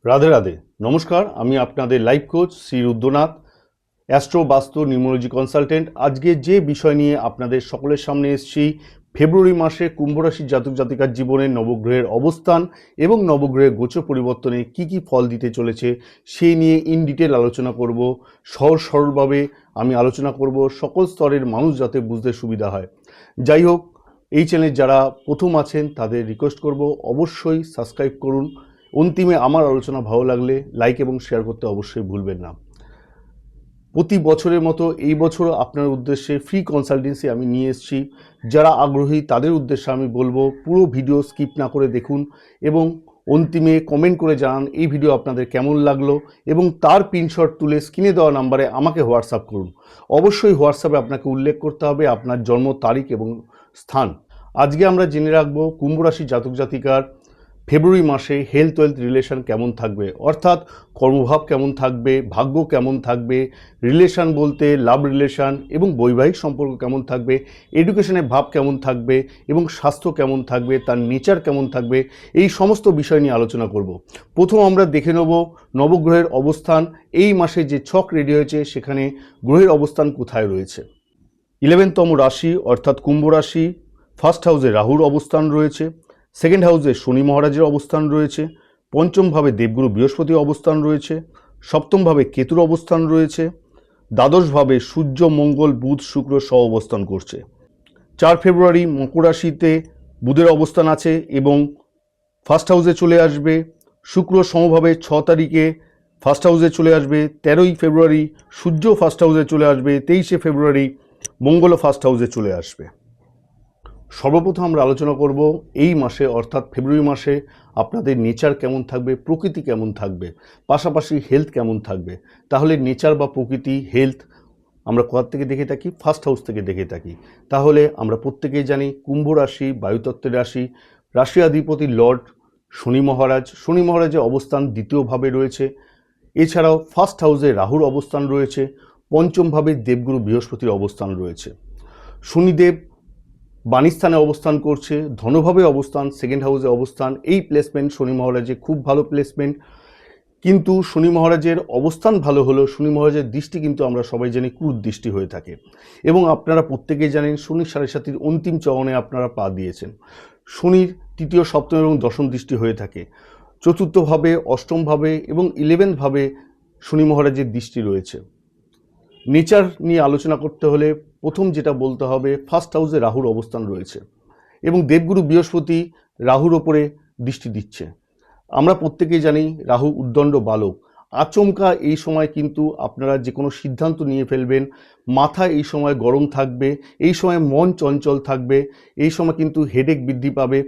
রাধে রাধে। নমস্কার, আমি আপনাদের life coach Shri Rudranath, astro বাস্তু নিউমোলজি কনসালটেন্ট। আজকে যে বিষয় নিয়ে আপনাদের সকলের সামনে এসেছি, ফেব্রুয়ারি মাসে কুম্ভ রাশির জাতক জাতিকার জীবনে নবগ্রহের অবস্থান এবং নবগ্রহের গোচর পরিবর্তনে কি কি ফল দিতে চলেছে সেই নিয়ে ইন ডিটেল আলোচনা করব। সহজ সরলভাবে আমি আলোচনা করব, সকল স্তরের মানুষ যাতে বুঝতে সুবিধা হয়। যাই হোক, এই চ্যানেলে যারা প্রথম আছেন তাদের রিকোয়েস্ট করব অবশ্যই সাবস্ক্রাইব করুন। অন্তিমে আমার আলোচনা ভালো লাগলে লাইক এবং শেয়ার করতে অবশ্যই ভুলবেন না। প্রতি বছরের মতো এই বছরও আপনার উদ্দেশ্যে ফ্রি কনসালটেন্সি আমি নিয়ে এসেছি। যারা আগ্রহী তাদের উদ্দেশ্যে আমি বলবো পুরো ভিডিও স্কিপ না করে দেখুন এবং অন্তিমে কমেন্ট করে জানান এই ভিডিও আপনাদের কেমন লাগলো এবং তার প্রিন্টশট তুলে স্ক্রিনে দেওয়া নাম্বারে আমাকে হোয়াটসঅ্যাপ করুন। অবশ্যই হোয়াটসঅ্যাপে আপনাকে উল্লেখ করতে হবে আপনার জন্ম তারিখ এবং স্থান। আজকে আমরা জেনে রাখবো কুম্ভ রাশি জাতক জাতিকার ফেব্রুয়ারি মাসে হেলথ ওয়েলথ রিলেশন কেমন থাকবে, অর্থাৎ কর্মভাব কেমন থাকবে, ভাগ্য কেমন থাকবে, রিলেশন বলতে লাভ রিলেশন এবং বৈবাহিক সম্পর্ক কেমন থাকবে, এডুকেশনের ভাব কেমন থাকবে এবং স্বাস্থ্য কেমন থাকবে, তার নেচার কেমন থাকবে, এই সমস্ত বিষয় নিয়ে আলোচনা করব। প্রথম আমরা দেখে নেব নবগ্রহের অবস্থান। এই মাসে যে ছক রেডি হয়েছে সেখানে গ্রহের অবস্থান কোথায় রয়েছে। 11তম রাশি অর্থাৎ কুম্ভ রাশি, ফার্স্ট হাউসে রাহুর অবস্থান রয়েছে, সেকেন্ড হাউসে শনি মহারাজের অবস্থান রয়েছে, পঞ্চমভাবে দেবগুরু বৃহস্পতির অবস্থান রয়েছে, সপ্তমভাবে কেতুর অবস্থান রয়েছে, দ্বাদশভাবে সূর্য মঙ্গল বুধ শুক্র সহ অবস্থান করছে। 4 ফেব্রুয়ারি মকর রাশিতে বুধের অবস্থান আছে এবং ফার্স্ট হাউসে চলে আসবে। শুক্র সমভাবে 6 তারিখে ফার্স্ট হাউসে চলে আসবে। 13ই ফেব্রুয়ারি সূর্য ফার্স্ট হাউসে চলে আসবে। 23শে ফেব্রুয়ারি মঙ্গল ফার্স্ট হাউসে চলে আসবে। সর্বপ্রথম আমরা আলোচনা করব এই মাসে অর্থাৎ ফেব্রুয়ারি মাসে আপনাদের নেচার কেমন থাকবে, প্রকৃতি কেমন থাকবে, পাশাপাশি হেলথ কেমন থাকবে। তাহলে নেচার বা প্রকৃতি হেলথ আমরা কোথা থেকে দেখে থাকি? ফার্স্ট হাউস থেকে দেখে থাকি। তাহলে আমরা প্রত্যেকেই জানি কুম্ভ রাশি বায়ুতত্ত্বের রাশি, রাশিয়াধিপতি লর্ড শনি মহারাজ। শনি মহারাজের অবস্থান দ্বিতীয়ভাবে রয়েছে। এছাড়াও ফার্স্ট হাউসে রাহুর অবস্থান রয়েছে, পঞ্চমভাবে দেবগুরু বৃহস্পতির অবস্থান রয়েছে। শনিদেব বাণীস্থানে অবস্থান করছে, ধনভাবে অবস্থান, সেকেন্ড হাউসে অবস্থান। এই প্লেসমেন্ট শনি মহারাজের খুব ভালো প্লেসমেন্ট। কিন্তু শনি মহারাজের অবস্থান ভালো হলেও শনি মহারাজের দৃষ্টি কিন্তু আমরা সবাই জানি ক্রুর দৃষ্টি হয়ে থাকে এবং আপনারা প্রত্যেকেই জানেন শনির 7.5 অন্তিম চরণে আপনারা পা দিয়েছেন। শনির তৃতীয়, সপ্তম এবং দশম দৃষ্টি হয়ে থাকে। চতুর্থভাবে, অষ্টমভাবে এবং 11ভাবে শনি মহারাজের দৃষ্টি রয়েছে। নেচার নিয়ে আলোচনা করতে হলে প্রথম যেটা বলতে হবে, ফার্স্ট হাউসে রাহুর অবস্থান রয়েছে এবং দেবগুরু বৃহস্পতি রাহুর ওপরে দৃষ্টি দিচ্ছে। আমরা প্রত্যেকেই জানি রাহু উদ্দণ্ড বালক। আচমকা এই সময় কিন্তু আপনারা যে কোনো সিদ্ধান্ত নিয়ে ফেলবেন, মাথা এই সময় গরম থাকবে, এই সময় মন চঞ্চল থাকবে, এই সময় কিন্তু হেডেক বৃদ্ধি পাবে।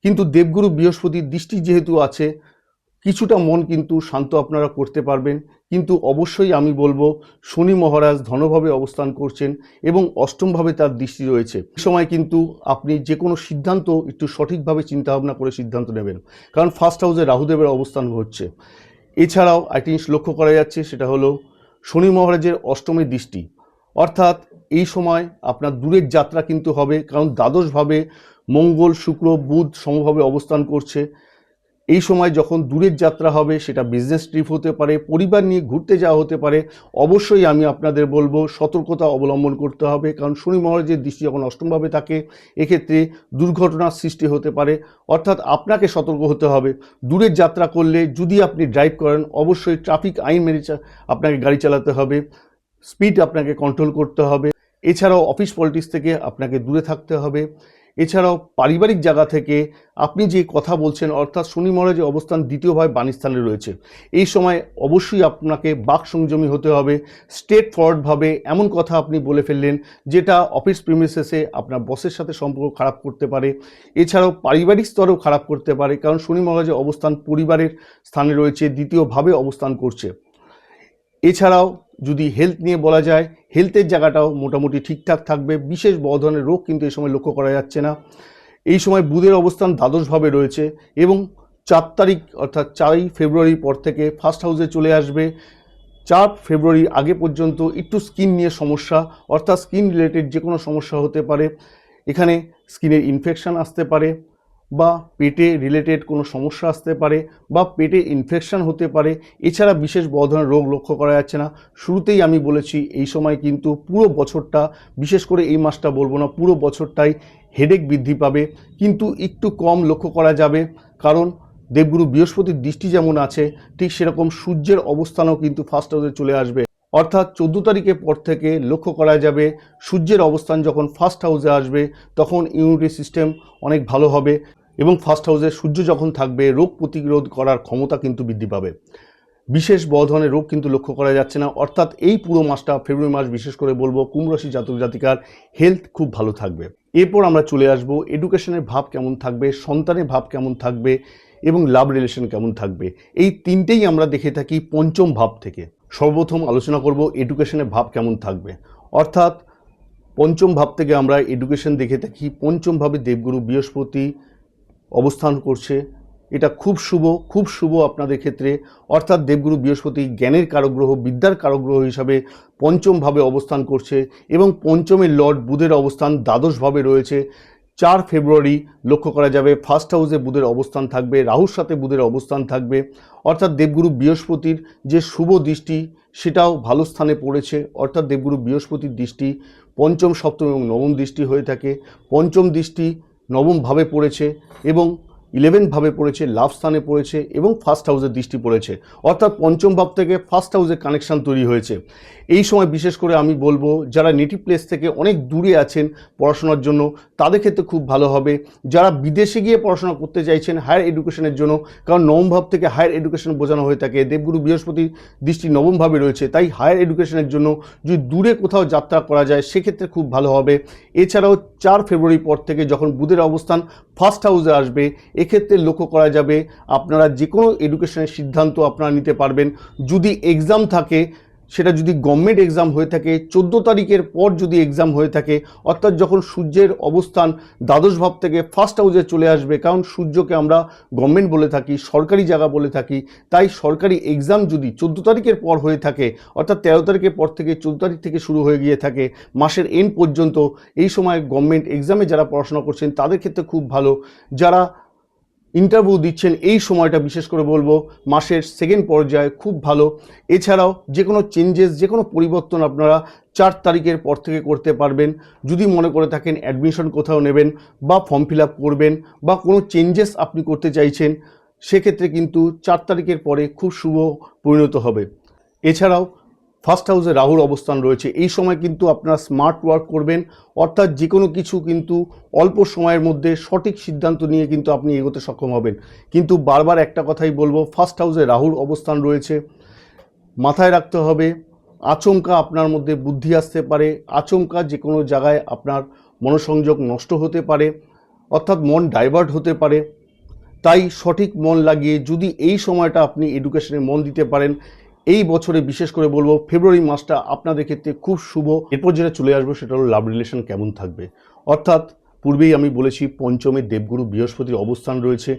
কিন্তু দেবগুরু বৃহস্পতির দৃষ্টি যেহেতু আছে, কিছুটা মন কিন্তু শান্ত আপনারা করতে পারবেন। কিন্তু অবশ্যই আমি বলবো শনি মহারাজ ধনভাবে অবস্থান করছেন এবং অষ্টমভাবে তার দৃষ্টি রয়েছে। এই সময় কিন্তু আপনি যে কোনো সিদ্ধান্ত একটু সঠিকভাবে চিন্তাভাবনা করে সিদ্ধান্ত নেবেন, কারণ ফার্স্ট হাউসে রাহুদেবের অবস্থান হচ্ছে। এছাড়াও একটি জিনিস লক্ষ্য করা যাচ্ছে, সেটা হলো শনি মহারাজের অষ্টমের দৃষ্টি, অর্থাৎ এই সময় আপনার দূরের যাত্রা কিন্তু হবে, কারণ দ্বাদশভাবে মঙ্গল শুক্র বুধ সমভাবে অবস্থান করছে। এই সময় যখন দূরের যাত্রা হবে, সেটা বিজনেস ট্রিপ হতে পারে, পরিবার নিয়ে ঘুরতে যাওয়া হতে পারে। অবশ্যই আমি আপনাদের বলবো সতর্কতা অবলম্বন করতে হবে, কারণ শনি মহারাজের দৃষ্টি যখন অষ্টমভাবে থাকে এক্ষেত্রে দুর্ঘটনার সৃষ্টি হতে পারে। অর্থাৎ আপনাকে সতর্ক হতে হবে। দূরের যাত্রা করলে যদি আপনি ড্রাইভ করেন, অবশ্যই ট্রাফিক আইন মেনে আপনাকে গাড়ি চালাতে হবে, স্পিড আপনাকে কন্ট্রোল করতে হবে। এছাড়াও অফিস পলিটিক্স থেকে আপনাকে দূরে থাকতে হবে। এছাড়াও পারিবারিক জায়গা থেকে আপনি যে কথা বলছেন, অর্থাৎ শনি মহারাজের অবস্থান দ্বিতীয়ভাবে বাণীস্থানে রয়েছে, এই সময় অবশ্যই আপনাকে বাক সংযমী হতে হবে। স্ট্রেট ফরওয়ার্ডভাবে এমন কথা আপনি বলে ফেললেন যেটা অফিস প্রিমিসেসে আপনার বসের সাথে সম্পর্ক খারাপ করতে পারে। এছাড়াও পারিবারিক স্তরেও খারাপ করতে পারে, কারণ শনি মহারাজের অবস্থান পরিবারের স্থানে রয়েছে, দ্বিতীয়ভাবে অবস্থান করছে। এছাড়াও যদি হেলথ নিয়ে বলা যায়, হেলথের জায়গাটাও মোটামুটি ঠিকঠাক থাকবে। বিশেষ বড় ধরনের রোগ কিন্তু এই সময় লক্ষ্য করা যাচ্ছে না। এই সময় বুধের অবস্থান দ্বাদশভাবে রয়েছে এবং 4 তারিখ অর্থাৎ 4ই ফেব্রুয়ারির পর থেকে ফার্স্ট হাউসে চলে আসবে। 4 ফেব্রুয়ারি আগে পর্যন্ত একটু স্কিন নিয়ে সমস্যা, অর্থাৎ স্কিন রিলেটেড যে কোনো সমস্যা হতে পারে। এখানে স্কিনের ইনফেকশন আসতে পারে, বা পেটে রিলেটেড কোনো সমস্যা আসতে পারে বা পেটে ইনফেকশন হতে পারে। এছাড়া বিশেষ বড় ধরনের রোগ লক্ষ্য করা যাচ্ছে না। শুরুতেই আমি বলেছি এই সময় কিন্তু পুরো বছরটা, বিশেষ করে এই মাসটা বলবো না, পুরো বছরটাই হেডেক বৃদ্ধি পাবে, কিন্তু একটু কম লক্ষ্য করা যাবে। কারণ দেবগুরু বৃহস্পতির দৃষ্টি যেমন আছে, ঠিক সেরকম সূর্যের অবস্থানও কিন্তু ফার্স্ট হাউসে চলে আসবে। অর্থাৎ 14 তারিখের পর থেকে লক্ষ্য করা যাবে সূর্যের অবস্থান যখন ফার্স্ট হাউসে আসবে তখন ইমিউনিটি সিস্টেম অনেক ভালো হবে এবং ফার্স্ট হাউসে সূর্য যখন থাকবে রোগ প্রতিরোধ করার ক্ষমতা কিন্তু বৃদ্ধি পাবে। বিশেষ বড় ধরনের রোগ কিন্তু লক্ষ্য করা যাচ্ছে না। অর্থাৎ এই পুরো মাসটা, ফেব্রুয়ারি মাস বিশেষ করে বলবো, কুম্ভ রাশি জাতক জাতিকার হেলথ খুব ভালো থাকবে। এরপর আমরা চলে আসব এডুকেশনের ভাব কেমন থাকবে, সন্তানের ভাব কেমন থাকবে এবং লাভ রিলেশন কেমন থাকবে। এই তিনটেই আমরা দেখে থাকি পঞ্চম ভাব থেকে। সর্বপ্রথম আলোচনা করব এডুকেশনের ভাব কেমন থাকবে। অর্থাৎ পঞ্চম ভাব থেকে আমরা এডুকেশন দেখে থাকি পঞ্চম ভাবে দেবগুরু বৃহস্পতি অবস্থান করছে। এটা খুব শুভ আপনাদের ক্ষেত্রে। অর্থাৎ দেবগুরু বৃহস্পতি জ্ঞানের কারগ্রহ, বিদ্যার কারগ্রহ হিসাবে পঞ্চম ভাবে অবস্থান করছে এবং পঞ্চমের লর্ড বুধের অবস্থান দ্বাদশভাবে রয়েছে। 4 ফেব্রুয়ারি লক্ষ্য করা যাবে ফার্স্ট হাউসে বুধের অবস্থান থাকবে, রাহুর সাথে বুধের অবস্থান থাকবে। অর্থাৎ দেবগুরু বৃহস্পতির যে শুভ দৃষ্টি সেটাও ভালো স্থানে পড়েছে। অর্থাৎ দেবগুরু বৃহস্পতির দৃষ্টি পঞ্চম, সপ্তম এবং নবম দৃষ্টি হয়ে থাকে। পঞ্চম দৃষ্টি নবম ভাবে পড়েছে এবং 11 ভাবে পড়েছে, লাভ স্থানে পড়েছে এবং ফার্স্ট হাউসের দৃষ্টি পড়েছে। অর্থাৎ পঞ্চম ভাব থেকে ফার্স্ট হাউসের কানেকশান তৈরি হয়েছে। এই সময় বিশেষ করে আমি বলবো যারা নেটিভ প্লেস থেকে অনেক দূরে আছেন পড়াশোনার জন্য তাদের ক্ষেত্রে খুব ভালো হবে। যারা বিদেশে গিয়ে পড়াশোনা করতে চাইছেন হায়ার এডুকেশনের জন্য, কারণ নবম ভাব থেকে হায়ার এডুকেশন বোঝানো হয়ে থাকে, দেবগুরু বৃহস্পতির দৃষ্টি নবম ভাবে রয়েছে, তাই হায়ার এডুকেশনের জন্য যদি দূরে কোথাও যাত্রা করা যায় সেক্ষেত্রে খুব ভালো হবে। এছাড়াও 4 ফেব্রুয়ারি পর থেকে যখন বুধের অবস্থান ফার্স্ট হাউসে আসবে, এক্ষেত্রে লক্ষ্য করা যাবে আপনারা যে কোনো এডুকেশনের সিদ্ধান্ত আপনারা নিতে পারবেন। যদি এক্সাম থাকে, সেটা যদি গভর্নমেন্ট এক্সাম হয়ে থাকে, 14 তারিখের পর যদি এক্সাম হয়ে থাকে, অর্থাৎ যখন সূর্যের অবস্থান দ্বাদশ ভাব থেকে ফার্স্ট হাউসে চলে আসবে, কারণ সূর্যকে আমরা গভর্নমেন্ট বলে থাকি, সরকারি জায়গা বলে থাকি, তাই সরকারি এক্সাম যদি 14 তারিখের পর হয়ে থাকে, অর্থাৎ 13 তারিখের পর থেকে 14 তারিখ থেকে শুরু হয়ে গিয়ে থাকে মাসের এন্ড পর্যন্ত, এই সময় গভর্নমেন্ট এক্সামে যারা পড়াশোনা করছেন তাদের ক্ষেত্রে খুব ভালো। যারা ইন্টারভিউ দিচ্ছেন এই সময়টা বিশেষ করে বলবো মাসের সেকেন্ড পর্যায়ে খুব ভালো। এছাড়াও যে কোনো চেঞ্জেস, যে কোনো পরিবর্তন আপনারা 4 তারিখের পর থেকে করতে পারবেন। যদি মনে করে থাকেন অ্যাডমিশন কোথাও নেবেন বা ফর্ম ফিল আপ করবেন বা কোনো চেঞ্জেস আপনি করতে চাইছেন, সেক্ষেত্রে কিন্তু 4 তারিখের পরে খুব শুভ পরিণত হবে। এছাড়াও ফার্স্ট হাউসে রাহুর অবস্থান রয়েছে, এই সময় কিন্তু আপনারা স্মার্ট ওয়ার্ক করবেন। অর্থাৎ যে কোনো কিছু কিন্তু অল্প সময়ের মধ্যে সঠিক সিদ্ধান্ত নিয়ে কিন্তু আপনি এগোতে সক্ষম হবেন। কিন্তু বারবার একটা কথাই বলবো, ফার্স্ট হাউসে রাহুর অবস্থান রয়েছে, মাথায় রাখতে হবে আচমকা আপনার মধ্যে বুদ্ধি আসতে পারে, আচমকা যে কোনো জায়গায় আপনার মনোসংযোগ নষ্ট হতে পারে, অর্থাৎ মন ডাইভার্ট হতে পারে। তাই সঠিক মন লাগিয়ে যদি এই সময়টা আপনি এডুকেশনে মন দিতে পারেন, এই বছরে বিশেষ করে বলবো ফেব্রুয়ারি মাসটা আপনাদের ক্ষেত্রে খুব শুভ। এরপর যেটা চলে আসবো সেটা হলো লাভ রিলেশন কেমন থাকবে। অর্থাৎ পূর্বেই আমি বলেছি পঞ্চমে দেবগুরু বৃহস্পতির অবস্থান রয়েছে,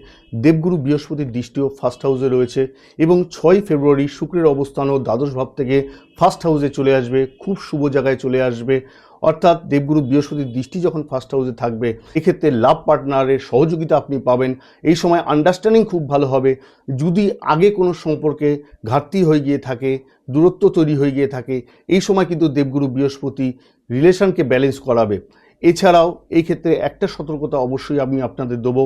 দেবগুরু বৃহস্পতির দৃষ্টিও ফার্স্ট হাউসে রয়েছে এবং 6 ফেব্রুয়ারি শুক্রের অবস্থানও দ্বাদশ ভাব থেকে ফার্স্ট হাউসে চলে আসবে, খুব শুভ জায়গায় চলে আসবে। অর্থাৎ দেবগুরু বৃহস্পতির দৃষ্টি যখন ফার্স্ট হাউসে থাকবে, এক্ষেত্রে লাভ পার্টনারের সহযোগিতা আপনি পাবেন। এই সময় আন্ডারস্ট্যান্ডিং খুব ভালো হবে। যদি আগে কোনো সম্পর্কে ঘাটতি হয়ে গিয়ে থাকে, দূরত্ব তৈরি হয়ে গিয়ে থাকে, এই সময় কিন্তু দেবগুরু বৃহস্পতি রিলেশনকে ব্যালেন্স করাবে। এছাড়াও এই ক্ষেত্রে একটা সতর্কতা অবশ্যই আমি আপনাদের দেবো,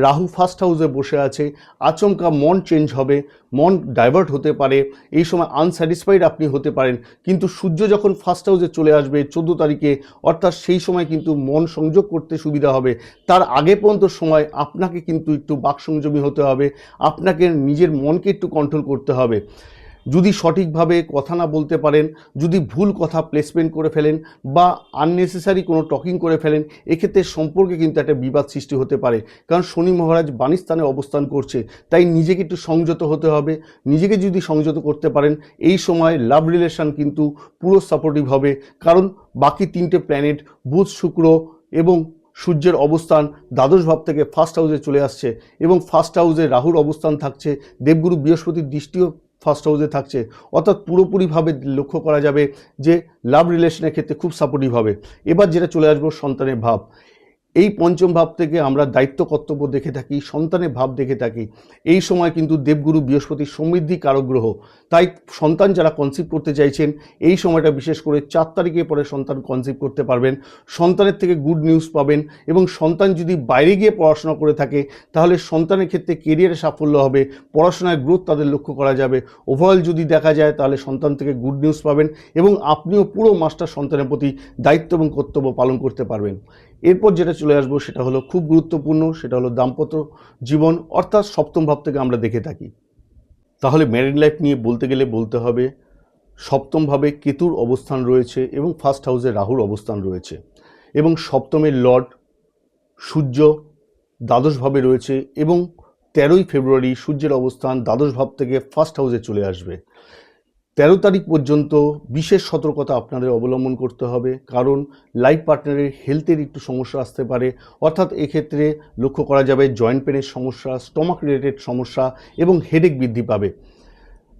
রাহু ফার্স্ট হাউসে বসে আছে, আচমকা মন চেঞ্জ হবে, মন ডাইভার্ট হতে পারে, এই সময় আনস্যাটিসফাইড আপনি হতে পারেন। কিন্তু সূর্য যখন ফার্স্ট হাউসে চলে আসবে 14 তারিখে, অর্থাৎ সেই সময় কিন্তু মন সংযোগ করতে সুবিধা হবে। তার আগে পর্যন্ত সময় আপনাকে কিন্তু একটু বাকসংযমী হতে হবে, আপনাকে নিজের মনকে একটু কন্ট্রোল করতে হবে। যদি সঠিকভাবে কথা না বলতে পারেন, যদি ভুল কথা প্লেসমেন্ট করে ফেলেন বা আননেসেসারি কোনো টকিং করে ফেলেন, এক্ষেত্রে সম্পর্কে কিন্তু একটা বিবাদ সৃষ্টি হতে পারে। কারণ শনি মহারাজ বাণীস্থানে অবস্থান করছে, তাই নিজেকে একটু সংযত হতে হবে। নিজেকে যদি সংযত করতে পারেন, এই সময় লাভ রিলেশন কিন্তু পুরো সাপোর্টিভ হবে। কারণ বাকি 3টে প্ল্যানেট বুধ, শুক্র এবং সূর্যের অবস্থান দ্বাদশ ভাব থেকে ফার্স্ট হাউসে চলে আসছে এবং ফার্স্ট হাউসে রাহুর অবস্থান থাকছে, দেবগুরু বৃহস্পতির দৃষ্টিও ফার্স্ট হাউসে থাকছে। অর্থাৎ পুরোপুরিভাবে লক্ষ্য করা যাবে যে লাভ রিলেশনের ক্ষেত্রে খুব সাপোর্টিভ হবে। এবার যেটা চলে আসবো সন্তানের ভাব। এই পঞ্চম ভাব থেকে আমরা দায়িত্ব কর্তব্য দেখে থাকি, সন্তানের ভাব দেখে থাকি। এই সময় কিন্তু দেবগুরু বৃহস্পতি সমৃদ্ধি কারক গ্রহ, তাই সন্তান যারা কনসিভ করতে চাইছেন এই সময়টা বিশেষ করে 4 তারিখের পরে সন্তান কনসিভ করতে পারবেন। সন্তানের থেকে গুড নিউজ পাবেন এবং সন্তান যদি বাইরে গিয়ে পড়াশোনা করে থাকে তাহলে সন্তানের ক্ষেত্রে কেরিয়ারে সাফল্য হবে, পড়াশোনায় গ্রোথ তাদের লক্ষ্য করা যাবে। ওভারঅল যদি দেখা যায় তাহলে সন্তান থেকে গুড নিউজ পাবেন এবং আপনিও পুরো মাসটা সন্তানের প্রতি দায়িত্ব এবং কর্তব্য পালন করতে পারবেন। এরপর যেটা চলে আসবো সেটা হলো খুব গুরুত্বপূর্ণ, সেটা হলো দাম্পত্য জীবন, অর্থাৎ সপ্তম ভাব থেকে আমরা দেখে থাকি। তাহলে ম্যারিড লাইফ নিয়ে বলতে গেলে বলতে হবে সপ্তম ভাবে কেতুর অবস্থান রয়েছে এবং ফার্স্ট হাউসে রাহুর অবস্থান রয়েছে এবং সপ্তমের লর্ড সূর্য দ্বাদশ ভাবে রয়েছে এবং 13ই ফেব্রুয়ারি সূর্যের অবস্থান দ্বাদশ ভাব থেকে ফার্স্ট হাউসে চলে আসবে। 13 তারিখ পর্যন্ত বিশেষ সতর্কতা আপনাদের অবলম্বন করতে হবে, কারণ লাইফ পার্টনারের হেলথের একটু সমস্যা আসতে পারে। অর্থাৎ এক্ষেত্রে লক্ষ্য করা যাবে জয়েন্ট পেনের সমস্যা, স্টমাক রিলেটেড সমস্যা এবং হেডেক বৃদ্ধি পাবে।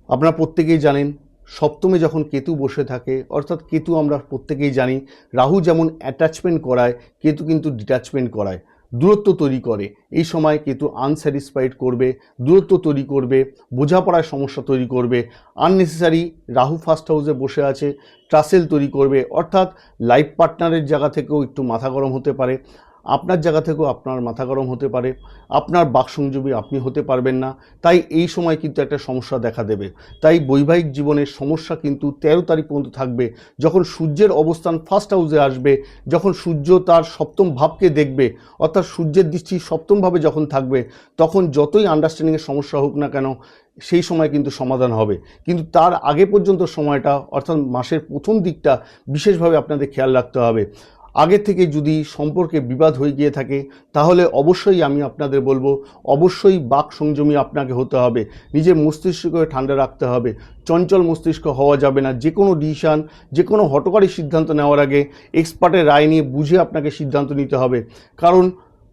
আপনারা প্রত্যেকেই জানেন সপ্তমে যখন কেতু বসে থাকে, অর্থাৎ কেতু আমরা প্রত্যেকেই জানি রাহু যেমন অ্যাটাচমেন্ট করায়, কেতু কিন্তু ডিট্যাচমেন্ট করায়, দূরত্ব তৈরি করে। এই সময় কেতু আনস্যাটিসফাইড করবে, দূরত্ব তৈরি করবে, বোঝাপড়ার সমস্যা তৈরি করবে। আননেসেসারি রাহু ফার্স্ট হাউসে বসে আছে, ট্রাসেল তৈরি করবে, অর্থাৎ লাইফ পার্টনারের জায়গা থেকেও একটু মাথা গরম হতে পারে, আপনার জায়গা থেকেও আপনার মাথা গরম হতে পারে, আপনার বাকসংযমী আপনি হতে পারবেন না। তাই এই সময় কিন্তু একটা সমস্যা দেখা দেবে। তাই বৈবাহিক জীবনের সমস্যা কিন্তু 13 তারিখ পর্যন্ত থাকবে। যখন সূর্যের অবস্থান ফার্স্ট হাউসে আসবে, যখন সূর্য তার সপ্তম ভাবকে দেখবে, অর্থাৎ সূর্যের দৃষ্টি সপ্তম ভাবে যখন থাকবে, তখন যতই আন্ডারস্ট্যান্ডিংয়ের সমস্যা হোক না কেন সেই সময় কিন্তু সমাধান হবে। কিন্তু তার আগে পর্যন্ত সময়টা, অর্থাৎ মাসের প্রথম দিকটা বিশেষভাবে আপনাদের খেয়াল রাখতে হবে। আগে থেকে যদি সম্পর্কে বিবাদ হয়ে গিয়ে থাকে তাহলে অবশ্যই আমি আপনাদের বলবো অবশ্যই বাক সংযমী আপনাকে হতে হবে, নিজের মস্তিষ্ককে ঠান্ডা রাখতে হবে, চঞ্চল মস্তিষ্ক হওয়া যাবে না। যে কোনো ডিসিশন, যে কোনো হঠকারী সিদ্ধান্ত নেওয়ার আগে এক্সপার্টের রায় নিয়ে বুঝে আপনাকে সিদ্ধান্ত নিতে হবে। কারণ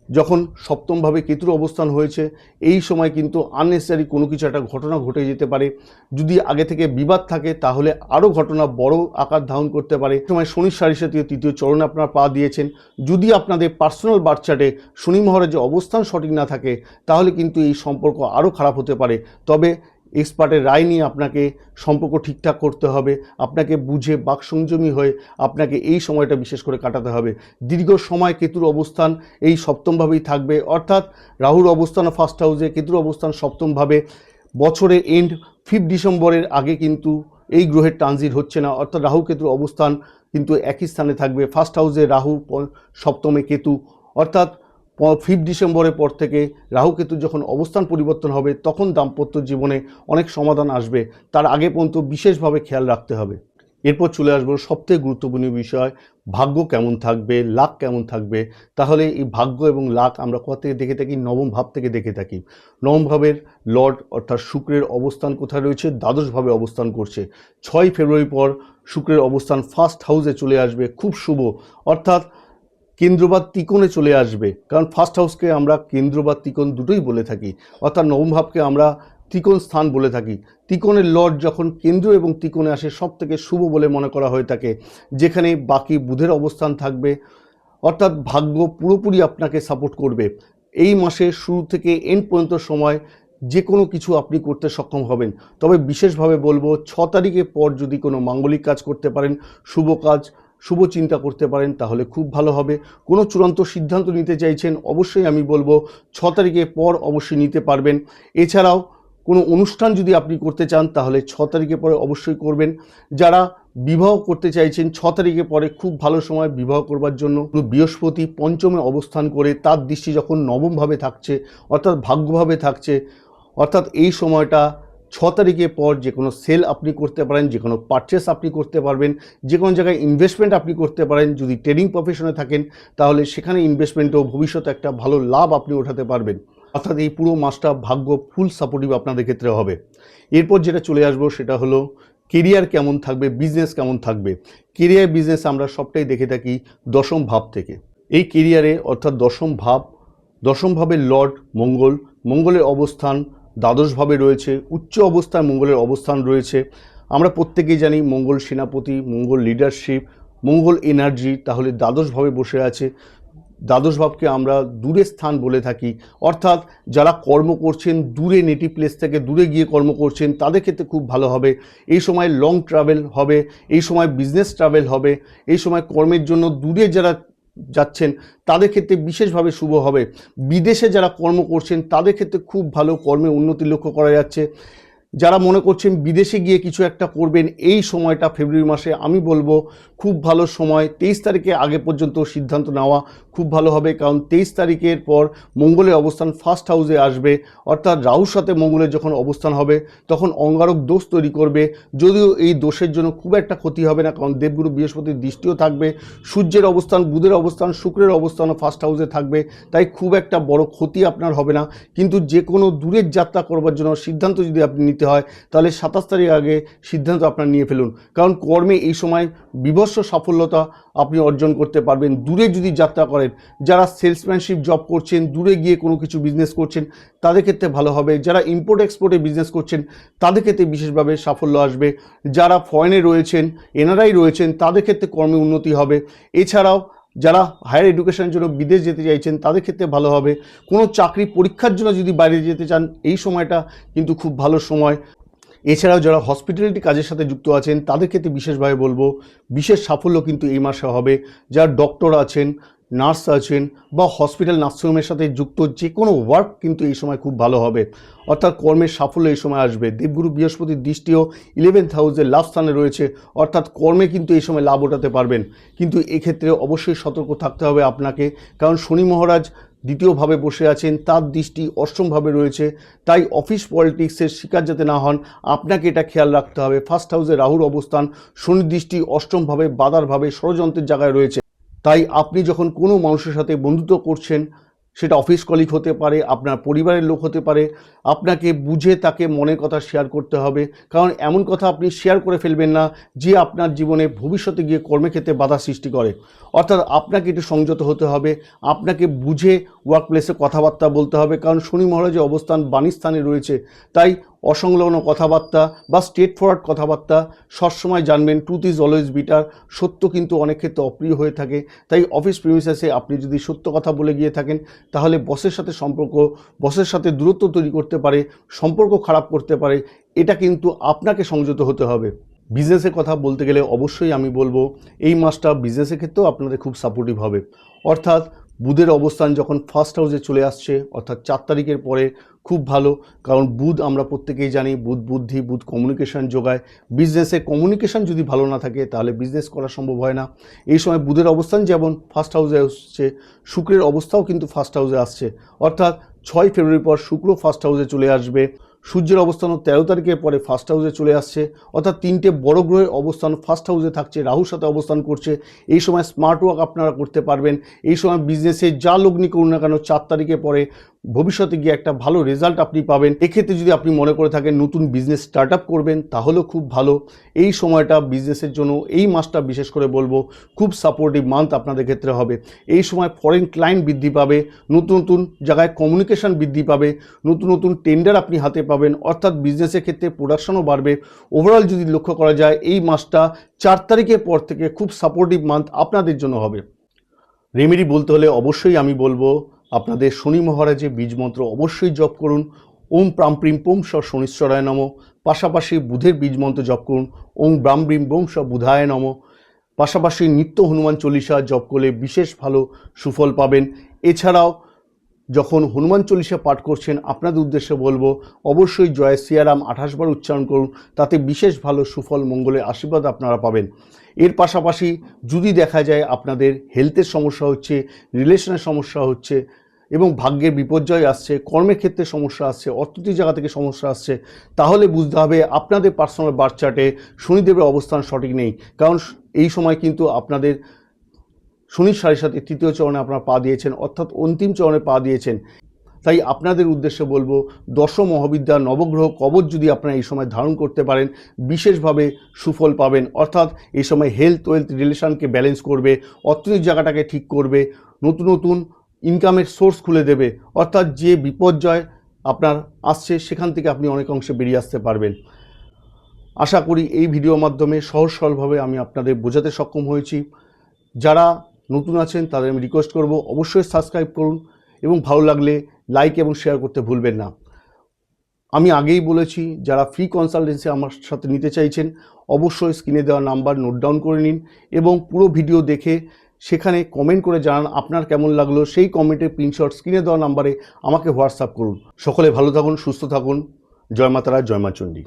যখন সপ্তমভাবে কেতুর অবস্থান হয়েছে এই সময় কিন্তু আননেসেসারি কোনো কিছু একটা ঘটনা ঘটে যেতে পারে। যদি আগে থেকে বিবাদ থাকে তাহলে আরও ঘটনা বড় আকার ধারণ করতে পারে। সময় শনির সাড়ে তৃতীয় চরণে আপনারা পা দিয়েছেন, যদি আপনাদের পার্সোনাল বার্থ চার্টে শনি মহারাজের অবস্থান সঠিক না থাকে তাহলে কিন্তু এই সম্পর্ক আরও খারাপ হতে পারে। তবে এক্সপার্টের রায় নিয়ে আপনাকে সম্পর্ক ঠিকঠাক করতে হবে, আপনাকে বুঝে বাকসংযমী হয়ে আপনাকে এই সময়টা বিশেষ করে কাটাতে হবে। দীর্ঘ সময় কেতুর অবস্থান এই সপ্তমভাবেই থাকবে, অর্থাৎ রাহুর অবস্থান ফার্স্ট হাউসে, কেতুর অবস্থান সপ্তমভাবে। বছরের এন্ড 5 ডিসেম্বরের আগে কিন্তু এই গ্রহের ট্রানজিট হচ্ছে না, অর্থাৎ রাহু কেতুর অবস্থান কিন্তু একই স্থানে থাকবে। ফার্স্ট হাউসে রাহু, সপ্তমে কেতু, অর্থাৎ 5 ডিসেম্বরের পর থেকে রাহু কেতুর যখন অবস্থান পরিবর্তন হবে তখন দাম্পত্য জীবনে অনেক সমাধান আসবে। তার আগে পর্যন্ত বিশেষভাবে খেয়াল রাখতে হবে। এরপর চলে আসবো সবথেকে গুরুত্বপূর্ণ বিষয়, ভাগ্য কেমন থাকবে, লাক কেমন থাকবে। তাহলে এই ভাগ্য এবং লাক আমরা কোথা থেকে দেখে থাকি? নবম ভাব থেকে দেখে থাকি। নবম ভাবের লর্ড অর্থাৎ শুক্রের অবস্থান কোথায় রয়েছে? দ্বাদশ ভাবে অবস্থান করছে। 6 ফেব্রুয়ারি পর শুক্রের অবস্থান ফার্স্ট হাউসে চলে আসবে, খুব শুভ, অর্থাৎ কেন্দ্র বা ত্রিকোণে চলে আসবে। কারণ ফার্স্ট হাউসকে আমরা কেন্দ্র বা ত্রিকোণ দুটোই বলে থাকি, অর্থাৎ নবম ভাবকে আমরা ত্রিকোণ স্থান বলে থাকি। ত্রিকোণের লর্ড যখন কেন্দ্র এবং ত্রিকোণে আসে সব থেকে শুভ বলে মনে করা হয়ে থাকে, যেখানে বাকি বুধের অবস্থান থাকবে, অর্থাৎ ভাগ্য পুরোপুরি আপনাকে সাপোর্ট করবে। এই মাসের শুরু থেকে এন্ড পর্যন্ত সময় যে কোনো কিছু আপনি করতে সক্ষম হবেন। তবে বিশেষভাবে বলবো 6 তারিখের পর যদি কোনো মাঙ্গলিক কাজ করতে পারেন, শুভ কাজ, শুভ চিন্তা করতে পারেন তাহলে খুব ভালো হবে। কোনো চূড়ান্ত সিদ্ধান্ত নিতে চাইছেন অবশ্যই আমি বলবো 6 তারিখের পর অবশ্যই নিতে পারবেন। এছাড়াও কোনো অনুষ্ঠান যদি আপনি করতে চান তাহলে 6 তারিখের পরে অবশ্যই করবেন। যারা বিবাহ করতে চাইছেন 6 তারিখের পরে খুব ভালো সময় বিবাহ করবার জন্য। বৃহস্পতি পঞ্চমে অবস্থান করে তার দৃষ্টি যখন নবমভাবে থাকছে, অর্থাৎ ভাগ্যভাবে থাকছে, অর্থাৎ এই সময়টা 6 তারিখের পর যে কোনো সেল আপনি করতে পারেন, যে কোনো পারচেস আপনি করতে পারবেন, যে কোনো জায়গায় ইনভেস্টমেন্ট আপনি করতে পারেন। যদি ট্রেডিং প্রফেশনে থাকেন তাহলে সেখানে ইনভেস্টমেন্টেও ভবিষ্যতে একটা ভালো লাভ আপনি ওঠাতে পারবেন। অর্থাৎ এই পুরো মাসটা ভাগ্য ফুল সাপোর্টিভ আপনাদের ক্ষেত্রে হবে। এরপর যেটা চলে আসবো সেটা হলো কেরিয়ার কেমন থাকবে, বিজনেস কেমন থাকবে। কেরিয়ার বিজনেস আমরা সবটাই দেখে থাকি দশম ভাব থেকে। এই কেরিয়ারে অর্থাৎ দশম ভাবের লর্ড মঙ্গল, মঙ্গলের অবস্থান দ্বাদশভাবে রয়েছে, উচ্চ অবস্থায় মঙ্গলের অবস্থান রয়েছে। আমরা প্রত্যেকেই জানি মঙ্গল সেনাপতি, মঙ্গল লিডারশিপ, মঙ্গল এনার্জি, তাহলে দ্বাদশভাবে বসে আছে। দ্বাদশ ভাবকে আমরা দূরের স্থান বলে থাকি, অর্থাৎ যারা কর্ম করছেন দূরে, নেটিভ প্লেস থেকে দূরে গিয়ে কর্ম করছেন, তাদের ক্ষেত্রে খুব ভালো হবে। এই সময় লং ট্রাভেল হবে, এই সময় বিজনেস ট্রাভেল হবে, এই সময় কর্মের জন্য দূরে যারা যাচ্ছেন তাদের ক্ষেত্রে বিশেষভাবে শুভ হবে। বিদেশে যারা কর্ম করছেন তাদের ক্ষেত্রে খুব ভালো কর্মে উন্নতি লক্ষ্য করা যাচ্ছে। যারা মনে করছেন বিদেশে গিয়ে কিছু একটা করবেন, এই সময়টা ফেব্রুয়ারি মাসে আমি বলবো খুব ভালো সময়। 23 তারিখে আগে পর্যন্ত সিদ্ধান্ত নেওয়া খুব ভালো হবে, কারণ 23 তারিখের পর মঙ্গলের অবস্থান ফার্স্ট হাউসে আসবে, অর্থাৎ রাহুর সাথে মঙ্গলের যখন অবস্থান হবে তখন অঙ্গারক দোষ তৈরি করবে। যদিও এই দোষের জন্য খুব একটা ক্ষতি হবে না, কারণ দেবগুরু বৃহস্পতির দৃষ্টিও থাকবে, সূর্যের অবস্থান, বুধের অবস্থান, শুক্রের অবস্থানও ফার্স্ট হাউসে থাকবে, তাই খুব একটা বড় ক্ষতি আপনার হবে না। কিন্তু যে কোনো দূরের যাত্রা করবার জন্য সিদ্ধান্ত যদি আপনি নিতে হয় তাহলে 27 তারিখ আগে সিদ্ধান্ত আপনার নিয়ে ফেলুন, কারণ কর্মে এই সময় বিভৎস সাফল্যতা আপনি অর্জন করতে পারবেন। দূরে যদি যাত্রা করেন, যারা সেলসম্যানশিপ জব করছেন, দূরে গিয়ে কোনো কিছু বিজনেস করছেন, তাদের ক্ষেত্রে ভালো হবে। যারা ইম্পোর্ট এক্সপোর্টে বিজনেস করছেন তাদের ক্ষেত্রে বিশেষভাবে সাফল্য আসবে। যারা ফরেনে রয়েছেন, এনআরআই রয়েছেন, তাদের ক্ষেত্রে কর্মে উন্নতি হবে। এছাড়াও যারা হায়ার এডুকেশনের জন্য বিদেশ যেতে চাইছেন তাদের ক্ষেত্রে ভালো হবে। কোনো চাকরি পরীক্ষার জন্য যদি বাইরে যেতে চান, এই সময়টা কিন্তু খুব ভালো সময়। এছাড়াও যারা হসপিটালিটি কাজের সাথে যুক্ত আছেন তাদের ক্ষেত্রে বিশেষভাবে বলবো বিশেষ সাফল্য কিন্তু এই মাসে হবে। যারা ডক্টর আছেন, নার্স আছেন বা হসপিটাল নার্সিংহোমের সাথে যুক্ত যে কোনো ওয়ার্ক কিন্তু এই সময় খুব ভালো হবে, অর্থাৎ কর্মের সাফল্য এই সময় আসবে। দেবগুরু বৃহস্পতির দৃষ্টিও 11th হাউসে লাভ স্থানে রয়েছে, অর্থাৎ কর্মে কিন্তু এই সময় লাভ ওঠাতে পারবেন। কিন্তু এক্ষেত্রে অবশ্যই সতর্ক থাকতে হবে আপনাকে, কারণ শনি মহারাজ দ্বিতীয়ভাবে বসে আছেন, তার দৃষ্টি অষ্টমভাবে রয়েছে, তাই অফিস পলিটিক্সের শিকার যাতে না হন আপনাকে এটা খেয়াল রাখতে হবে। ফার্স্ট হাউসে রাহুর অবস্থান, শনির দৃষ্টি অষ্টমভাবে বাধারভাবে ষড়যন্ত্রের জায়গায় রয়েছে, তাই আপনি যখন কোনো মানুষের সাথে বন্ধুত্ব করছেন, সেটা অফিস কলিগ হতে পারে, আপনার পরিবারের লোক হতে পারে, আপনাকে বুঝে তাকে মনের কথা শেয়ার করতে হবে, কারণ এমন কথা আপনি শেয়ার করে ফেলবেন না যে আপনার জীবনে ভবিষ্যতে গিয়ে কর্মক্ষেত্রে বাধা সৃষ্টি করে। অর্থাৎ আপনাকে একটু সংযত হতে হবে, আপনাকে বুঝে ওয়ার্ক প্লেসে কথাবার্তা বলতে হবে, কারণ শনি মহারাজের অবস্থান বাণীস্থানে রয়েছে। তাই অসংলগ্ন কথাবার্তা বা স্ট্রেট ফরওয়ার্ড কথাবার্তা সবসময় জানবেন। Truth is always bitter. সত্য কিন্তু অনেক ক্ষেত্রে অপ্রিয় হয়ে থাকে, তাই অফিস প্রিমিসেসে আপনি যদি সত্য কথা বলে গিয়ে থাকেন তাহলে বসের সাথে বসের সাথে দূরত্ব তৈরি করতে পারে, সম্পর্ক খারাপ করতে পারে। এটা কিন্তু আপনাকে সংযত হতে হবে। বিজনেসের কথা বলতে গেলে অবশ্যই আমি বলবো এই মাসটা বিজনেসের ক্ষেত্রেও আপনাদের খুব সাপোর্টিভ হবে, অর্থাৎ বুধের অবস্থান যখন ফার্স্ট হাউসে চলে আসছে, অর্থাৎ 4 তারিখের পরে খুব ভালো, কারণ বুধ আমরা প্রত্যেকেই জানি বুধ বুদ্ধি, বুধ কমিউনিকেশন যোগায়। বিজনেসে কমিউনিকেশন যদি ভালো না থাকে তাহলে বিজনেস করা সম্ভব হয় না। এই সময় বুধের অবস্থান যেমন ফার্স্ট হাউসে আসছে, শুক্রের অবস্থাও কিন্তু ফার্স্ট হাউসে আসছে, অর্থাৎ 6 ফেব্রুয়ারির পর শুক্র ফার্স্ট হাউসে চলে আসবে। সূর্যের অবস্থানও 13 তারিখের পরে ফার্স্ট হাউসে চলে আসছে, অর্থাৎ 3টে বড় গ্রহের অবস্থান ফার্স্ট হাউসে থাকছে, রাহুর সাথে অবস্থান করছে। এই সময় স্মার্ট ওয়ার্ক আপনারা করতে পারবেন। এই সময় বিজনেসে যা লগ্নি করুন না কেন 4 তারিখের পরে ভবিষ্যতে গিয়ে একটা ভালো রেজাল্ট আপনি পাবেন। এক্ষেত্রে যদি আপনি মনে করে থাকেন নতুন বিজনেস স্টার্ট আপ করবেন তাহলেও খুব ভালো। এই সময়টা বিজনেসের জন্য, এই মাসটা বিশেষ করে বলবো খুব সাপোর্টিভ মান্থ আপনাদের ক্ষেত্রে হবে। এই সময় ফরেন ক্লায়েন্ট বৃদ্ধি পাবে, নতুন নতুন জায়গায় কমিউনিকেশন বৃদ্ধি পাবে, নতুন নতুন টেন্ডার আপনি হাতে পাবেন, অর্থাৎ বিজনেসের ক্ষেত্রে প্রোডাকশনও বাড়বে। ওভারঅল যদি লক্ষ্য করা যায় এই মাসটা 4 তারিখের পর থেকে খুব সাপোর্টিভ মান্থ আপনাদের জন্য হবে। রেমেডি বলতে হলে অবশ্যই আমি বলবো আপনাদের শনি মহারাজের বীজ মন্ত্র অবশ্যই জপ করুন, ওম প্রাম প্রিম পোম স শনিশ্বরায় নম। পাশাপাশি বুধের বীজ মন্ত্র জপ করুন, ওম ব্রাম ব্রিম বোম স বুধায় নম। পাশাপাশি নিত্য হনুমান চল্লিশা জপ করলে বিশেষ ভালো সুফল পাবেন। এছাড়াও যখন হনুমান চল্লিশা পাঠ করছেন আপনাদের উদ্দেশ্যে বলবো অবশ্যই জয় সিয়ারাম 28 বার উচ্চারণ করুন, তাতে বিশেষ ভালো সুফল, মঙ্গলের আশীর্বাদ আপনারা পাবেন। এর পাশাপাশি যদি দেখা যায় আপনাদের হেলথের সমস্যা হচ্ছে, রিলেশনের সমস্যা হচ্ছে এবং ভাগ্যের বিপর্যয় আসছে, কর্মের ক্ষেত্রে সমস্যা আসছে, অর্থনৈতিক জায়গা থেকে সমস্যা আসছে, তাহলে বুঝতে হবে আপনাদের পার্সোনাল বার্থ চার্টে শনিদেবের অবস্থান সঠিক নেই। কারণ এই সময় কিন্তু আপনাদের শনির সাড়ে সাথে তৃতীয় চরণে আপনারা পা দিয়েছেন, অর্থাৎ অন্তিম চরণে পা দিয়েছেন। তাই আপনাদের উদ্দেশ্যে বলবো দশম মহাবিদ্যা নবগ্রহ কবচ যদি আপনারা এই সময় ধারণ করতে পারেন বিশেষভাবে সুফল পাবেন। অর্থাৎ এই সময় হেলথ ওয়েলথ রিলেশনকে ব্যালেন্স করবে, অর্থনৈতিক জায়গাটাকে ঠিক করবে, নতুন নতুন ইনকামের সোর্স খুলে দেবে, অর্থাৎ যে বিপর্যয় আপনার আসছে সেখান থেকে আপনি অনেক অংশে বেরিয়ে আসতে পারবেন। আশা করি এই ভিডিওর মাধ্যমে সহজ সরলভাবে আমি আপনাদের বোঝাতে সক্ষম হয়েছি। যারা নতুন আছেন তাদের আমি রিকোয়েস্ট করব অবশ্যই সাবস্ক্রাইব করুন এবং ভালো লাগলে লাইক এবং শেয়ার করতে ভুলবেন না। আমি আগেই বলেছি, যারা ফ্রি কনসালটেন্সি আমার সাথে নিতে চাইছেন অবশ্যই স্ক্রিনে দেওয়া নাম্বার নোট ডাউন করে নিন এবং পুরো ভিডিও দেখে সেখানে কমেন্ট করে জানান আপনার কেমন লাগলো। সেই কমেন্টের প্রিন্টশট স্ক্রিনে দেওয়া নাম্বারে আমাকে হোয়াটসঅ্যাপ করুন। সকলে ভালো থাকুন, সুস্থ থাকুন। জয় মাতারা, জয় মা চণ্ডী।